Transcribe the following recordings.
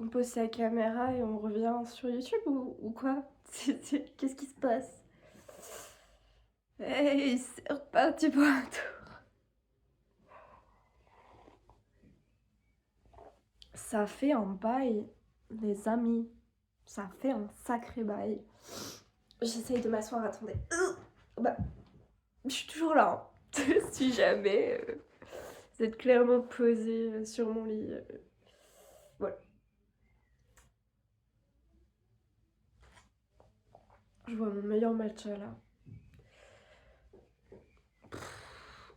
On pose sa caméra et on revient sur YouTube ou quoi? Qu'est-ce qui se passe? Hey, c'est reparti pour un tour. Ça fait un bail, les amis. Ça fait un sacré bail. J'essaye de m'asseoir, attendez. Bah, je suis toujours là, hein. Si jamais vous êtes clairement posé sur mon lit. Voilà. Je vois mon meilleur matcha là.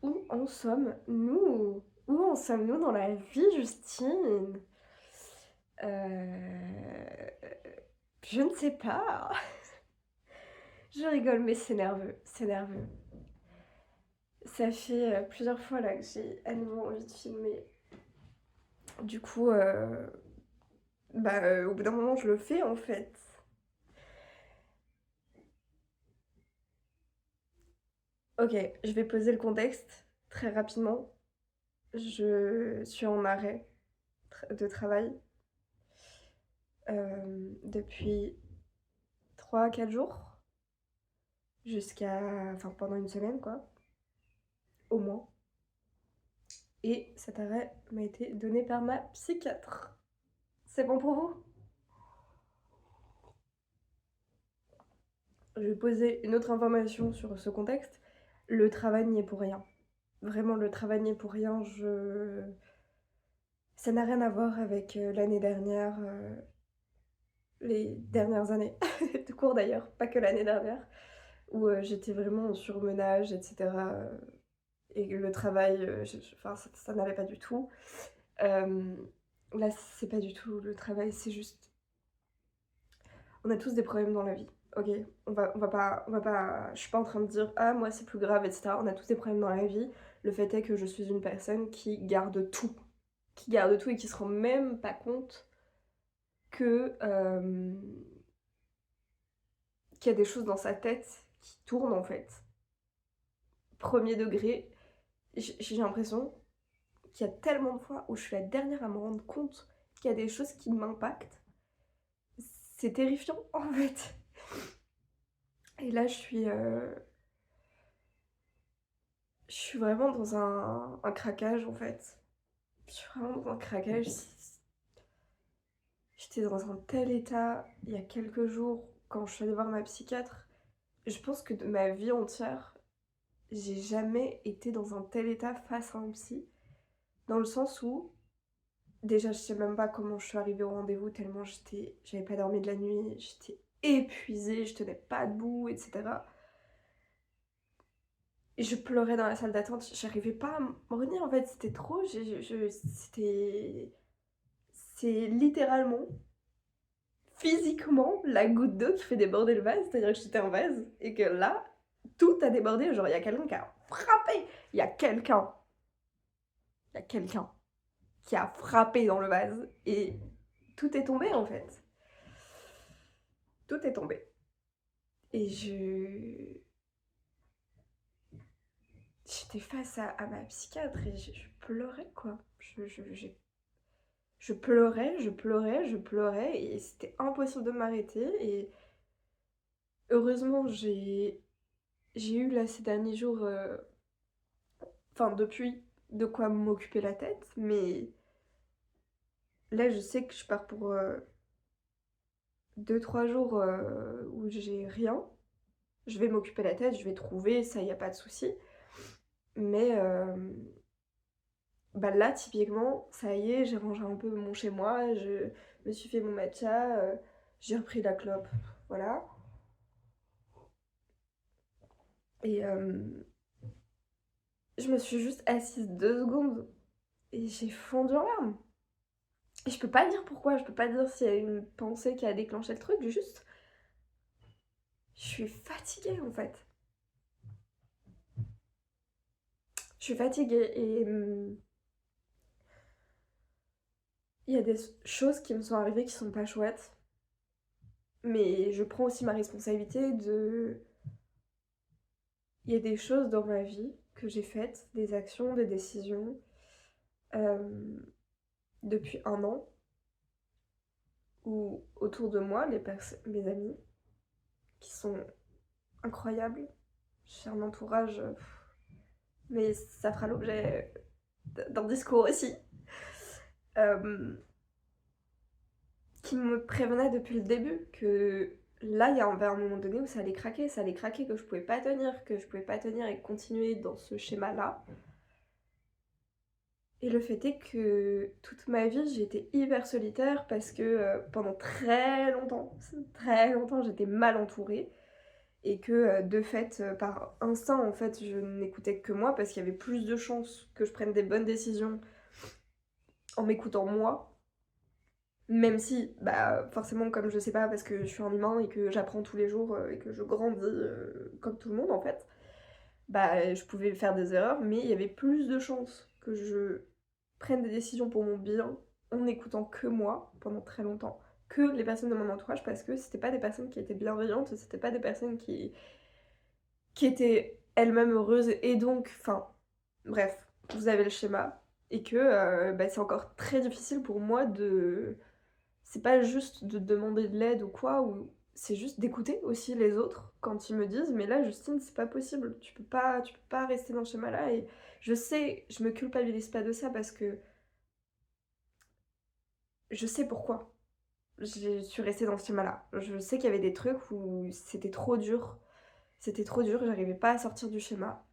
Où en sommes-nous? Où en sommes-nous dans la vie, Justine? Je ne sais pas. Je rigole, mais c'est nerveux, c'est nerveux. Ça fait plusieurs fois là que j'ai à nouveau envie de filmer. Du coup, au bout d'un moment, je le fais en fait. Ok, je vais poser le contexte très rapidement. Je suis en arrêt de travail depuis 3 à 4 jours, enfin pendant une semaine quoi, au moins. Et cet arrêt m'a été donné par ma psychiatre. C'est bon pour vous? Je vais poser une autre information sur ce contexte. Le travail n'y est pour rien. Vraiment, le travail n'y est pour rien. Ça n'a rien à voir avec l'année dernière, les dernières années, tout court d'ailleurs, pas que l'année dernière, où j'étais vraiment en surmenage, etc. Et le travail, enfin, ça n'allait pas du tout. Euh, Là, c'est pas du tout le travail, c'est juste. On a tous des problèmes dans la vie, ok? Je suis pas en train de dire, ah, moi c'est plus grave, etc. On a tous des problèmes dans la vie. Le fait est que je suis une personne qui garde tout et qui se rend même pas compte que qu'il y a des choses dans sa tête qui tournent en fait. Premier degré, j'ai l'impression qu'il y a tellement de fois où je suis la dernière à me rendre compte qu'il y a des choses qui m'impactent. C'est terrifiant en fait. Et là, je suis vraiment dans un craquage en fait. Je suis vraiment dans un craquage. J'étais dans un tel état il y a quelques jours quand je suis allée voir ma psychiatre. Je pense que de ma vie entière, j'ai jamais été dans un tel état face à un psy. Dans le sens où, déjà, je sais même pas comment je suis arrivée au rendez-vous tellement j'avais pas dormi de la nuit, j'étais épuisée, je tenais pas debout, etc. Et je pleurais dans la salle d'attente, j'arrivais pas à me retenir en fait, c'était trop, c'est littéralement, physiquement, la goutte d'eau qui fait déborder le vase, c'est-à-dire que j'étais en vase, et que là, tout a débordé, genre il y a quelqu'un qui a frappé, il y a quelqu'un, il y a quelqu'un qui a frappé dans le vase, et tout est tombé en fait. Tout est tombé. Et j'étais face à ma psychiatre et je pleurais quoi. Je pleurais, je pleurais, je pleurais et c'était impossible de m'arrêter. Et heureusement, j'ai eu là ces derniers jours, enfin depuis, de quoi m'occuper la tête. Mais là, je sais que je pars pour 2 3 jours où j'ai rien. Je vais m'occuper la tête, je vais trouver, ça y a pas de souci. Mais bah là, typiquement, ça y est, j'ai rangé un peu mon chez moi, je me suis fait mon matcha, j'ai repris la clope, voilà. Et je me suis juste assise 2 secondes et j'ai fondu en larmes. Et je peux pas dire pourquoi, je peux pas dire s'il y a une pensée qui a déclenché le truc, juste, je suis fatiguée en fait. Je suis fatiguée et il y a des choses qui me sont arrivées qui sont pas chouettes. Mais je prends aussi ma responsabilité de il y a des choses dans ma vie que j'ai faites, des actions, des décisions, euh, depuis un an, où autour de moi, mes amis, qui sont incroyables, j'ai un entourage, mais ça fera l'objet d'un discours aussi, euh, qui me prévenait depuis le début que là, il y avait un moment donné où ça allait craquer, que je pouvais pas tenir et continuer dans ce schéma-là. Et le fait est que toute ma vie, j'ai été hyper solitaire parce que pendant très longtemps, j'étais mal entourée. Et que de fait, par instinct, en fait, je n'écoutais que moi parce qu'il y avait plus de chances que je prenne des bonnes décisions en m'écoutant moi. Même si, bah, forcément, comme je sais pas, parce que je suis un humain et que j'apprends tous les jours et que je grandis comme tout le monde en fait, bah, je pouvais faire des erreurs, mais il y avait plus de chances que je prenne des décisions pour mon bien en n'écoutant que moi pendant très longtemps que les personnes de mon entourage parce que c'était pas des personnes qui étaient bienveillantes, c'était pas des personnes qui étaient elles-mêmes heureuses et donc, enfin, bref, vous avez le schéma et que bah, c'est encore très difficile pour moi de c'est pas juste de demander de l'aide ou quoi, ou c'est juste d'écouter aussi les autres quand ils me disent mais là Justine c'est pas possible, tu peux pas rester dans ce schéma là et je sais, je me culpabilise pas de ça parce que je sais pourquoi je suis restée dans ce schéma là. Je sais qu'il y avait des trucs où c'était trop dur, j'arrivais pas à sortir du schéma.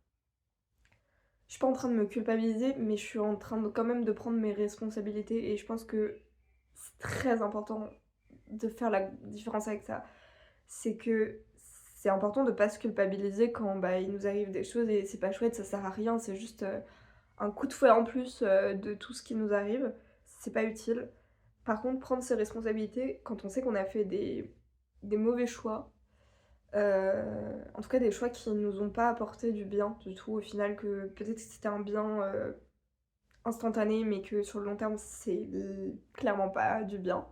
Je suis pas en train de me culpabiliser, mais je suis en train de quand même de prendre mes responsabilités et je pense que c'est très important de faire la différence avec ça. C'est que c'est important de pas se culpabiliser quand bah, il nous arrive des choses et c'est pas chouette, ça sert à rien, c'est juste un coup de fouet en plus de tout ce qui nous arrive, c'est pas utile. Par contre, prendre ses responsabilités quand on sait qu'on a fait des mauvais choix, en tout cas des choix qui nous ont pas apporté du bien du tout au final, que peut-être que c'était un bien instantané mais que sur le long terme c'est clairement pas du bien.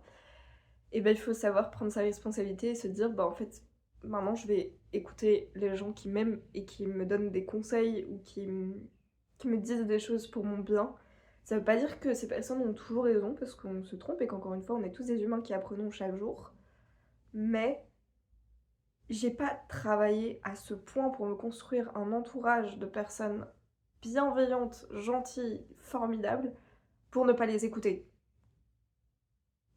Et ben il faut savoir prendre sa responsabilité et se dire bah en fait maintenant je vais écouter les gens qui m'aiment et qui me donnent des conseils ou qui me disent des choses pour mon bien. Ça veut pas dire que ces personnes ont toujours raison parce qu'on se trompe et qu'encore une fois on est tous des humains qui apprenons chaque jour. Mais j'ai pas travaillé à ce point pour me construire un entourage de personnes bienveillantes, gentilles, formidables pour ne pas les écouter.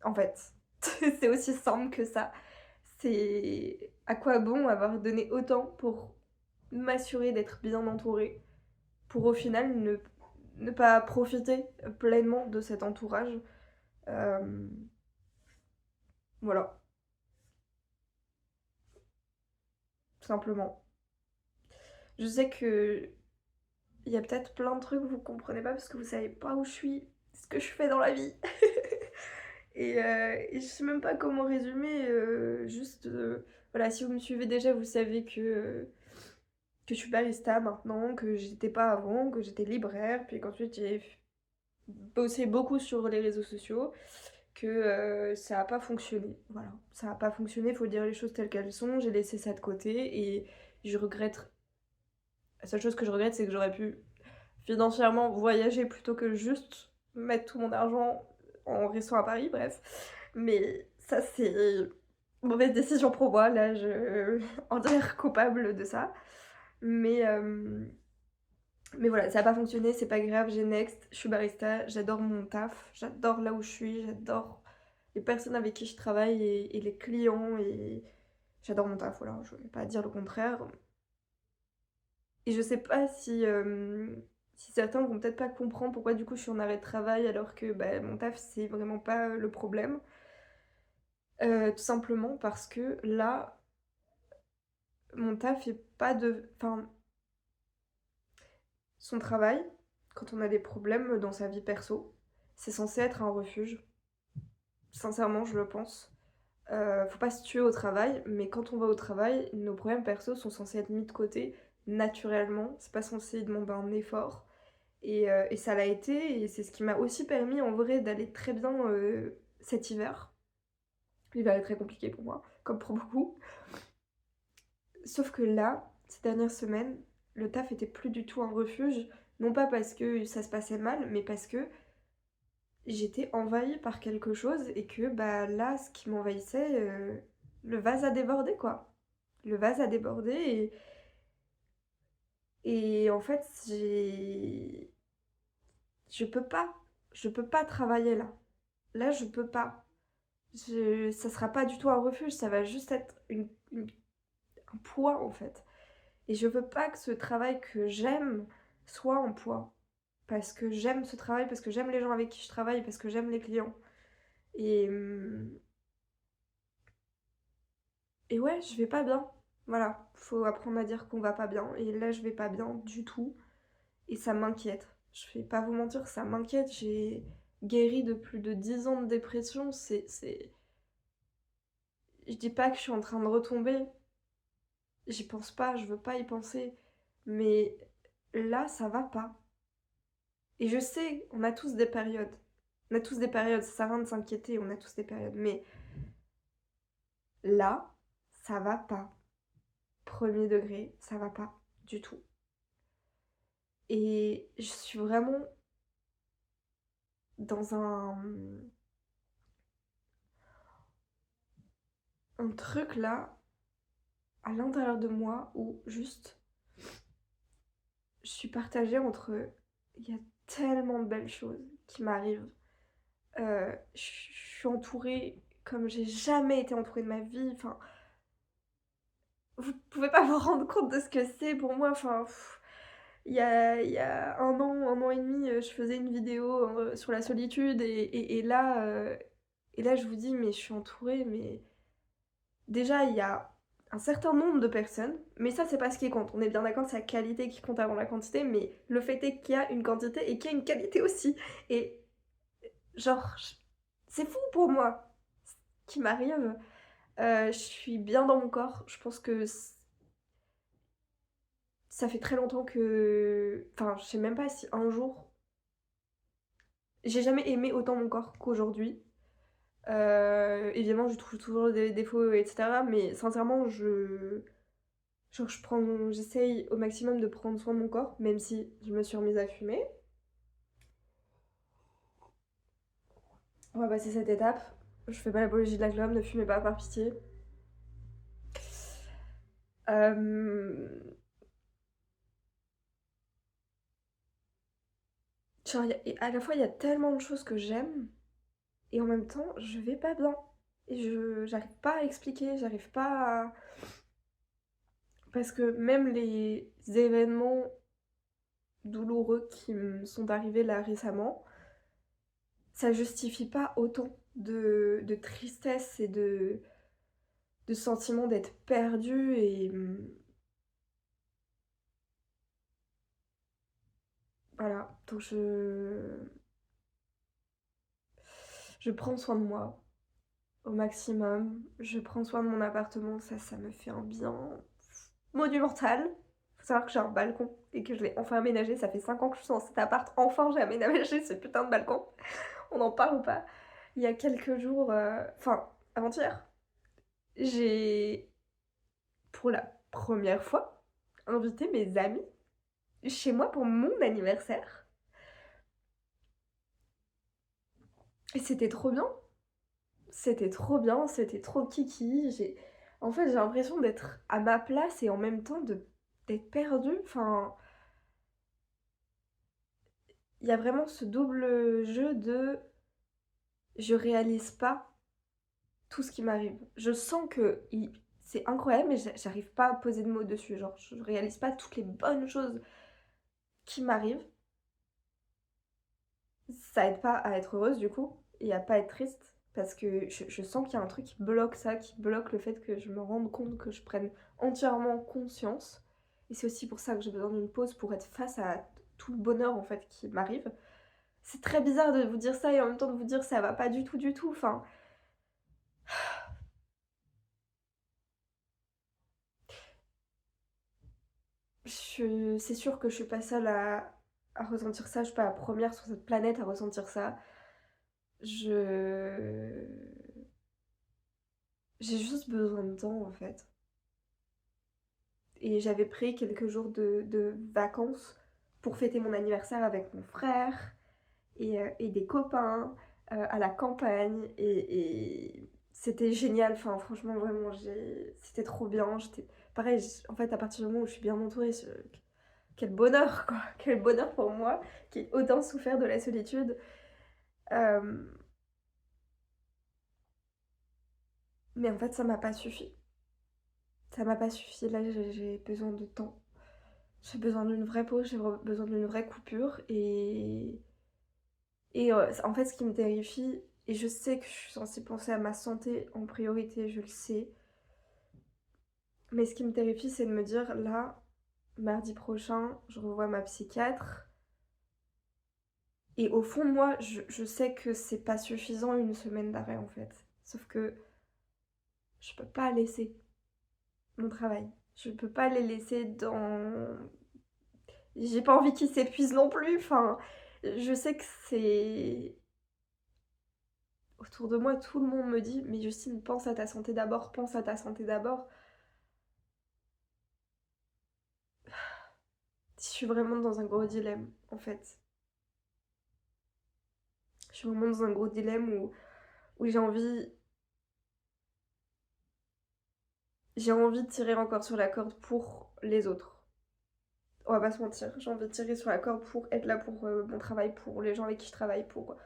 En fait, c'est aussi simple que ça. C'est à quoi bon avoir donné autant pour m'assurer d'être bien entourée, pour au final ne pas profiter pleinement de cet entourage. Euh, voilà, tout simplement. Je sais que il y a peut-être plein de trucs que vous comprenez pas parce que vous savez pas où je suis, ce que je fais dans la vie. Et je sais même pas comment résumer, juste, voilà, si vous me suivez déjà, vous savez que je suis barista maintenant, que j'étais pas avant, que j'étais libraire, puis qu'ensuite j'ai bossé beaucoup sur les réseaux sociaux, que ça a pas fonctionné. Voilà, ça a pas fonctionné, faut dire les choses telles qu'elles sont, j'ai laissé ça de côté et je regrette. La seule chose que je regrette, c'est que j'aurais pu financièrement voyager plutôt que juste mettre tout mon argent en restant à Paris, bref. Mais ça, c'est mauvaise décision pour moi, là, je en dire coupable de ça. Mais, euh, mais voilà, ça n'a pas fonctionné, c'est pas grave, j'ai next, je suis barista, j'adore mon taf, j'adore là où je suis, j'adore les personnes avec qui je travaille et les clients, et j'adore mon taf, voilà, je vais pas dire le contraire. Et je sais pas si certains vont peut-être pas comprendre pourquoi du coup je suis en arrêt de travail alors que bah, mon taf c'est vraiment pas le problème. Tout simplement parce que là, mon taf est pas de... Enfin, son travail, quand on a des problèmes dans sa vie perso, c'est censé être un refuge. Sincèrement, je le pense. Faut pas se tuer au travail, mais quand on va au travail, nos problèmes perso sont censés être mis de côté naturellement. C'est pas censé demander un effort. Et ça l'a été, et c'est ce qui m'a aussi permis en vrai d'aller très bien cet hiver. L'hiver est très compliqué pour moi, comme pour beaucoup. Sauf que là, ces dernières semaines, le taf était plus du tout un refuge. Non pas parce que ça se passait mal, mais parce que j'étais envahie par quelque chose et que, bah, là, ce qui m'envahissait, le vase a débordé, quoi. Le vase a débordé et en fait, je peux pas. Je peux pas travailler là. Là, je peux pas. Ça sera pas du tout un refuge, ça va juste être un poids, en fait. Et je veux pas que ce travail que j'aime soit un poids. Parce que j'aime ce travail, parce que j'aime les gens avec qui je travaille, parce que j'aime les clients. Et, et ouais, je vais pas bien. Voilà, faut apprendre à dire qu'on va pas bien. Et là, je vais pas bien du tout. Et ça m'inquiète. Je vais pas vous mentir, ça m'inquiète. J'ai guéri de plus de 10 ans de dépression. Je dis pas que je suis en train de retomber. J'y pense pas, je veux pas y penser. Mais là, ça va pas. Et je sais, on a tous des périodes. On a tous des périodes, ça sert à rien de s'inquiéter, on a tous des périodes. Mais là, ça va pas. Premier degré, ça va pas du tout. Et je suis vraiment dans un truc là, à l'intérieur de moi, où juste, je suis partagée entre... Il y a tellement de belles choses qui m'arrivent. Je suis entourée comme j'ai jamais été entourée de ma vie. Enfin, vous pouvez pas vous rendre compte de ce que c'est pour moi. Enfin, il y a un an et demi, je faisais une vidéo sur la solitude et là je vous dis, mais je suis entourée, mais déjà il y a un certain nombre de personnes, mais ça c'est pas ce qui compte. On est bien d'accord, c'est la qualité qui compte avant la quantité, mais le fait est qu'il y a une quantité et qu'il y a une qualité aussi. Et genre, c'est fou pour moi ce qui m'arrive. Je suis bien dans mon corps. Je pense que ça fait très longtemps que... Enfin, je sais même pas si un jour... J'ai jamais aimé autant mon corps qu'aujourd'hui. Évidemment, je trouve toujours des défauts, etc. Mais sincèrement, genre, j'essaye au maximum de prendre soin de mon corps, même si je me suis remise à fumer. On va passer cette étape. Je fais pas l'apologie de la clope, ne fumez pas par pitié. Euh, Genre, à la fois, il y a tellement de choses que j'aime, et en même temps, je vais pas bien. Et j'arrive pas à expliquer, j'arrive pas à... Parce que même les événements douloureux qui me sont arrivés là récemment, ça justifie pas autant de tristesse et de sentiment d'être perdu et voilà. Donc je prends soin de moi au maximum. Je prends soin de mon appartement, ça me fait un bien monumental. Faut savoir que j'ai un balcon et que je l'ai enfin aménagé. Ça fait 5 ans que je suis dans cet appart. Enfin, j'ai aménagé ce putain de balcon. On en parle ou pas? Il y a quelques jours, enfin, avant-hier, j'ai, pour la première fois, invité mes amis chez moi pour mon anniversaire. Et c'était trop bien. C'était trop bien, c'était trop kiki. En fait, j'ai l'impression d'être à ma place et en même temps d'être perdue. Enfin, il y a vraiment ce double jeu de je réalise pas tout ce qui m'arrive. Je sens que c'est incroyable, mais j'arrive pas à poser de mots dessus. Genre, je réalise pas toutes les bonnes choses qui m'arrivent. Ça aide pas à être heureuse du coup, et à pas être triste, parce que je sens qu'il y a un truc qui bloque ça, qui bloque le fait que je me rende compte, que je prenne entièrement conscience. Et c'est aussi pour ça que j'ai besoin d'une pause pour être face à tout le bonheur en fait qui m'arrive. C'est très bizarre de vous dire ça et en même temps de vous dire ça va pas du tout, du tout. Enfin, c'est sûr que je suis pas seule à ressentir ça. Je suis pas la première sur cette planète à ressentir ça. Je... J'ai juste besoin de temps en fait. Et j'avais pris quelques jours de vacances pour fêter mon anniversaire avec mon frère. et des copains à la campagne et c'était génial. Enfin, franchement, vraiment, c'était trop bien. Pareil, en fait, à partir du moment où je suis bien entourée, quel bonheur, quoi. Quel bonheur pour moi qui ai autant souffert de la solitude. Euh, Mais en fait, ça m'a pas suffi. Ça m'a pas suffi. Là, j'ai besoin de temps. J'ai besoin d'une vraie pause, besoin d'une vraie coupure. Et en fait, ce qui me terrifie, et je sais que je suis censée penser à ma santé en priorité, je le sais. Mais ce qui me terrifie, c'est de me dire, là, mardi prochain, je revois ma psychiatre. Et au fond de moi, je sais que c'est pas suffisant une semaine d'arrêt, en fait. Sauf que je peux pas laisser mon travail. Je peux pas les laisser dans... J'ai pas envie qu'ils s'épuisent non plus. Enfin, je sais que c'est... Autour de moi, tout le monde me dit, mais Justine, pense à ta santé d'abord, pense à ta santé d'abord. Je suis vraiment dans un gros dilemme, en fait. Je suis vraiment dans un gros dilemme où j'ai envie de tirer encore sur la corde pour les autres. On va pas se mentir, j'ai envie de tirer sur la corde pour être là pour mon travail, pour les gens avec qui je travaille, pour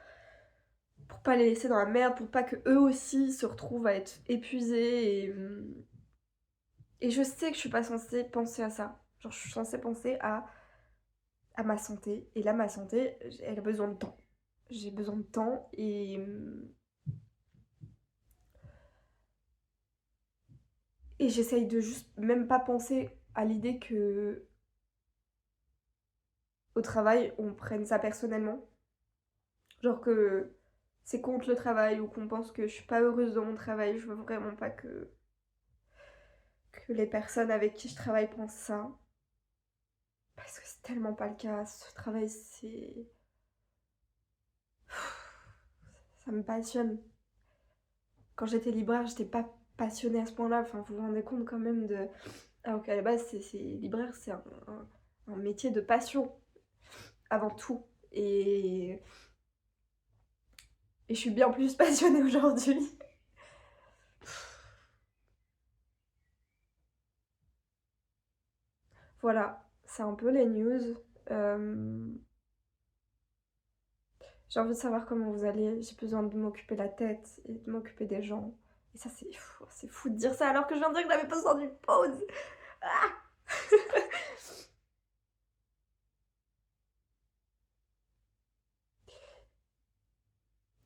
pas les laisser dans la merde, pour pas que eux aussi se retrouvent à être épuisés et je sais que je suis pas censée penser à ça. Genre je suis censée penser à ma santé et là ma santé, elle a besoin de temps. J'ai besoin de temps et j'essaye de juste même pas penser à l'idée que au travail on prenne ça personnellement. Genre que c'est contre le travail ou qu'on pense que je suis pas heureuse dans mon travail, je veux vraiment pas que les personnes avec qui je travaille pensent ça. Parce que c'est tellement pas le cas. Ce travail, c'est... Ça me passionne. Quand j'étais libraire, j'étais pas passionnée à ce point-là. Enfin, vous vous rendez compte quand même de... Alors qu'à la base, libraire, c'est un métier de passion, avant tout. Et je suis bien plus passionnée aujourd'hui. Voilà, c'est un peu les news. Euh, J'ai envie de savoir comment vous allez. J'ai besoin de m'occuper la tête et de m'occuper des gens. Et ça, c'est fou de dire ça alors que je viens de dire que j'avais besoin d'une pause. Ah.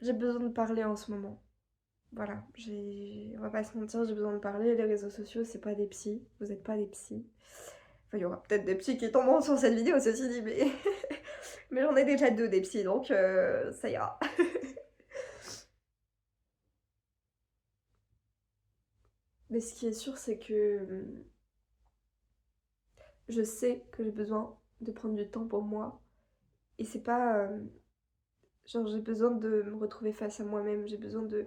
J'ai besoin de parler en ce moment. Voilà, on va pas se mentir, j'ai besoin de parler. Les réseaux sociaux, c'est pas des psys. Vous êtes pas des psys. Enfin, il y aura peut-être des psys qui tomberont sur cette vidéo, ceci dit, mais, mais j'en ai déjà deux des psys, donc ça ira. Mais ce qui est sûr, c'est que je sais que j'ai besoin de prendre du temps pour moi. Et c'est pas. Genre, j'ai besoin de me retrouver face à moi-même. J'ai besoin de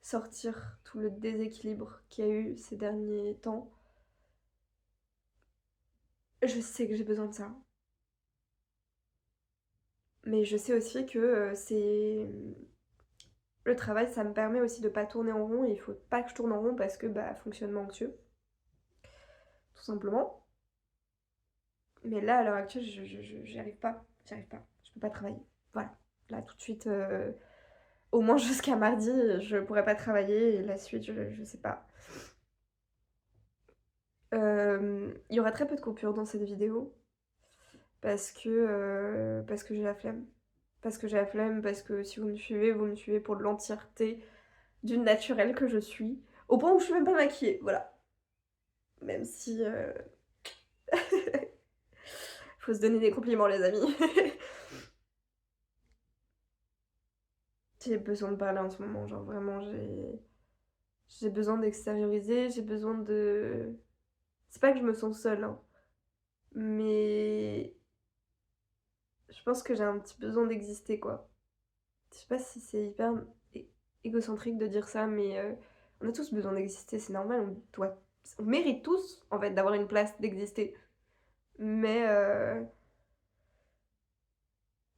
sortir tout le déséquilibre qu'il y a eu ces derniers temps. Je sais que j'ai besoin de ça. Mais je sais aussi que c'est... Le travail, ça me permet aussi de pas tourner en rond. Et il faut pas que je tourne en rond parce que, bah, fonctionnement anxieux. Tout simplement. Mais là, à l'heure actuelle, j'y arrive pas. J'y arrive pas. Je peux pas travailler. Voilà. Là, tout de suite, au moins jusqu'à mardi, je pourrais pas travailler. Et la suite, je sais pas. Il y aura très peu de coupures dans cette vidéo. Parce que j'ai la flemme. Parce que j'ai la flemme, parce que si vous me suivez pour l'entièreté d'une naturelle que je suis. Au point où je suis même pas maquillée, voilà. Même si... Faut se donner des compliments, les amis. J'ai besoin de parler en ce moment, genre vraiment, j'ai besoin d'extérioriser, j'ai besoin de... C'est pas que je me sens seule, hein, mais je pense que j'ai un petit besoin d'exister, quoi. Je sais pas si c'est hyper égocentrique de dire ça, mais on a tous besoin d'exister, c'est normal, on mérite tous, en fait, d'avoir une place, d'exister. Mais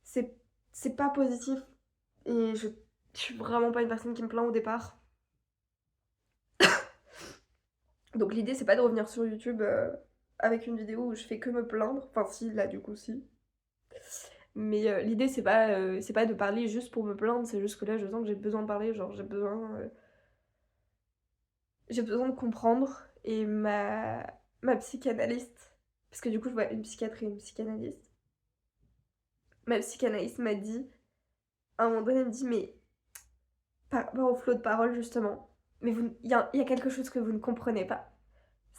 c'est c'est pas positif et je suis vraiment pas une personne qui me plaint au départ. Donc l'idée, c'est pas de revenir sur YouTube, avec une vidéo où je fais que me plaindre. Enfin si, là, du coup, si. Mais l'idée, c'est pas de parler juste pour me plaindre, c'est juste que là, je sens que j'ai besoin de parler, genre j'ai besoin de comprendre et ma psychanalyste, parce que du coup, je vois une psychiatre et une psychanalyste. Ma psychanalyste m'a dit, à un moment donné, elle me dit: «Mais par rapport au flot de parole, justement, mais il y a quelque chose que vous ne comprenez pas».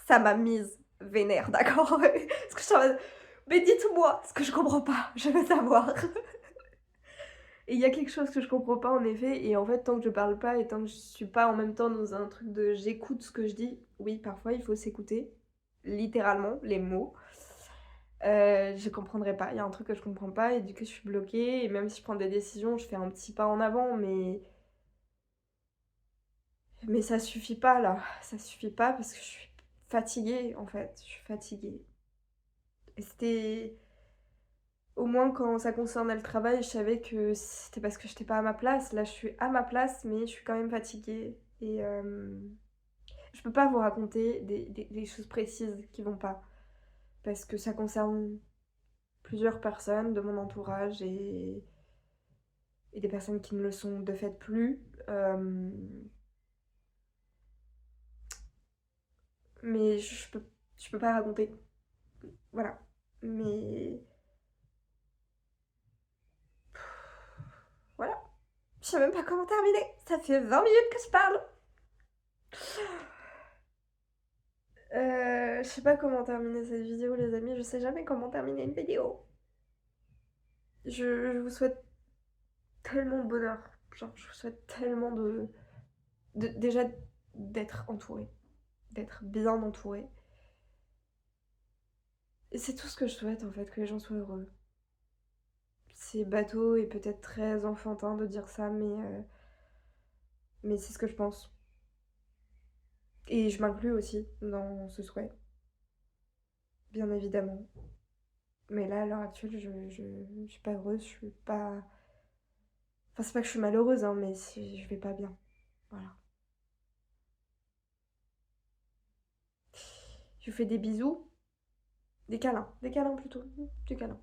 Ça m'a mise vénère, d'accord? Parce que j'étais en mode: «Mais dites-moi ce que je comprends pas, je veux savoir». Et il y a quelque chose que je comprends pas en effet et en fait tant que je parle pas et tant que je suis pas en même temps dans un truc de j'écoute ce que je dis, oui parfois il faut s'écouter, littéralement, les mots, je comprendrai pas. Il y a un truc que je comprends pas et du coup je suis bloquée et même si je prends des décisions, je fais un petit pas en avant mais ça suffit pas là, ça suffit pas parce que je suis fatiguée en fait, je suis fatiguée. Et c'était au moins quand ça concernait le travail, je savais que c'était parce que j'étais pas à ma place. Là, je suis à ma place, mais je suis quand même fatiguée et je peux pas vous raconter des choses précises qui vont pas parce que ça concerne plusieurs personnes de mon entourage et des personnes qui ne le sont de fait plus, mais je peux pas raconter. Voilà. Mais voilà. Je sais même pas comment terminer. Ça fait 20 minutes que je parle. Je sais pas comment terminer cette vidéo, les amis. Je sais jamais comment terminer une vidéo. Je vous souhaite tellement de bonheur. Genre, je vous souhaite tellement déjà d'être entouré, d'être bien entouré. Et c'est tout ce que je souhaite en fait, que les gens soient heureux. C'est bateau et peut-être très enfantin de dire ça, mais c'est ce que je pense. Et je m'inclus aussi dans ce souhait, bien évidemment. Mais là, à l'heure actuelle, je suis pas heureuse, je suis pas. Enfin, c'est pas que je suis malheureuse, hein, mais je vais pas bien. Voilà. Je vous fais des bisous, des câlins plutôt, des câlins.